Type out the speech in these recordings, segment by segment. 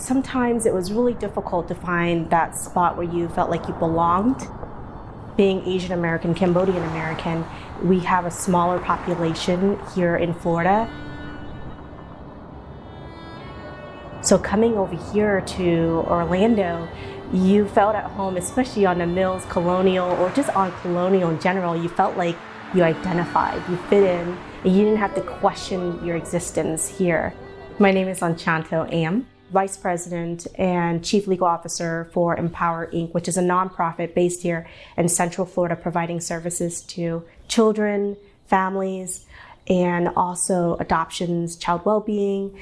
Sometimes it was really difficult to find that spot where you felt like you belonged. Being Asian American, Cambodian American, we have a smaller population here in Florida. So coming over here to Orlando, you felt at home, especially on the Mills Colonial or just on Colonial in general. You felt like you identified, you fit in, and you didn't have to question your existence here. My name is Onchantho Am, Vice President and Chief Legal Officer for Empower Inc., which is a nonprofit based here in Central Florida, providing services to children, families, and also adoptions, child well-being.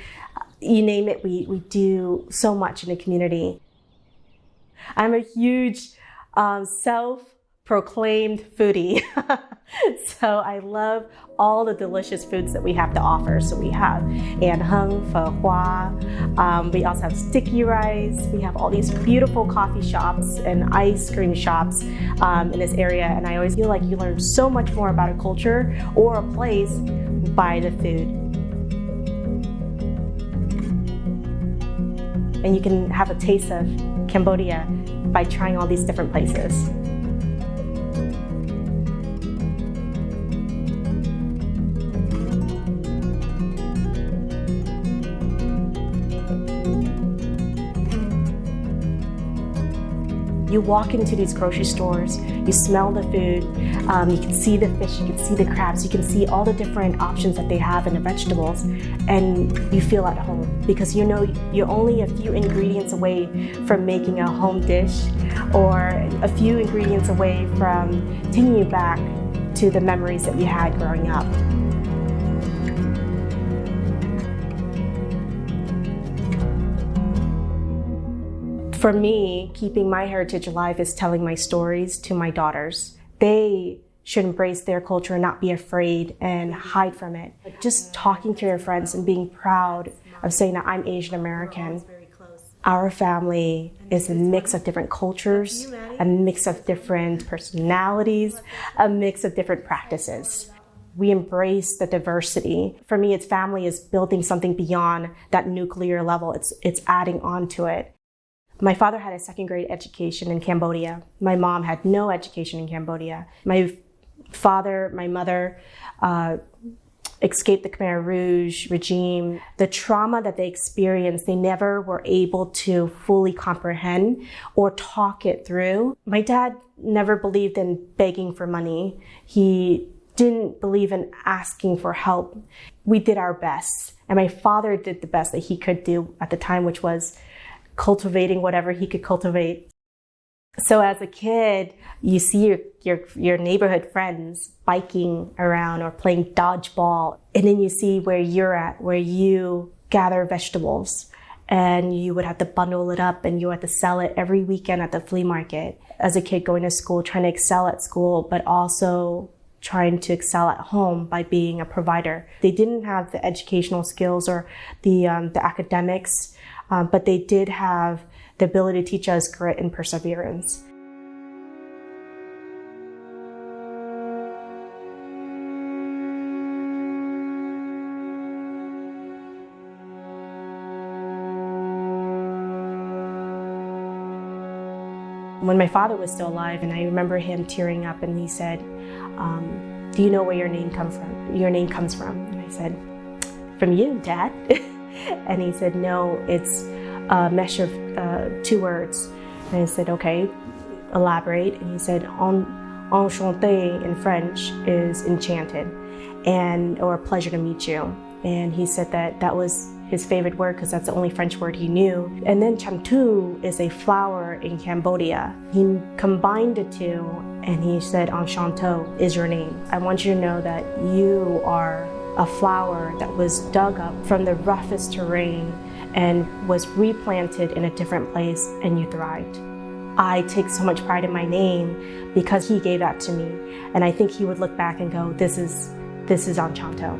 You name it, we do so much in the community. I'm a huge self-proclaimed foodie. So I love all the delicious foods that we have to offer. So we have An Hung, Pho Hua. We also have sticky rice. We have all these beautiful coffee shops and ice cream shops in this area. And I always feel like you learn so much more about a culture or a place by the food. And you can have a taste of Cambodia by trying all these different places. You walk into these grocery stores, you smell the food, you can see the fish, you can see the crabs, you can see all the different options that they have in the vegetables, and you feel at home because you know you're only a few ingredients away from making a home dish or a few ingredients away from taking you back to the memories that you had growing up. For me, keeping my heritage alive is telling my stories to my daughters. They should embrace their culture and not be afraid and hide from it. Just talking to their friends and being proud of saying that I'm Asian American. Our family is a mix of different cultures, a mix of different personalities, a mix of different practices. We embrace the diversity. For me, it's family is building something beyond that nuclear level. It's adding on to it. My father had a second grade education in Cambodia. My mom had no education in Cambodia. My father, my mother escaped the Khmer Rouge regime. The trauma that they experienced, they never were able to fully comprehend or talk it through. My dad never believed in begging for money. He didn't believe in asking for help. We did our best. And my father did the best that he could do at the time, which was cultivating whatever he could cultivate. So as a kid, you see your neighborhood friends biking around or playing dodgeball, and then you see where you're at, where you gather vegetables, and you would have to bundle it up and you had to sell it every weekend at the flea market. As a kid going to school, trying to excel at school, but also trying to excel at home by being a provider. They didn't have the educational skills or the academics, but they did have the ability to teach us grit and perseverance. When my father was still alive, and I remember him tearing up, and he said, "Do you know where your name comes from? Your name comes from?" And I said, "From you, Dad." And he said, "No, it's a mesh of 2 words." And I said, "Okay, elaborate." And he said, Enchanté in French is enchanted, or pleasure to meet you. And he said that was his favorite word because that's the only French word he knew. And then Chamtu is a flower in Cambodia. He combined the two and he said, Onchantho is your name. I want you to know that you are a flower that was dug up from the roughest terrain and was replanted in a different place, and you thrived. I take so much pride in my name because he gave that to me. And I think he would look back and go, this is Onchantho.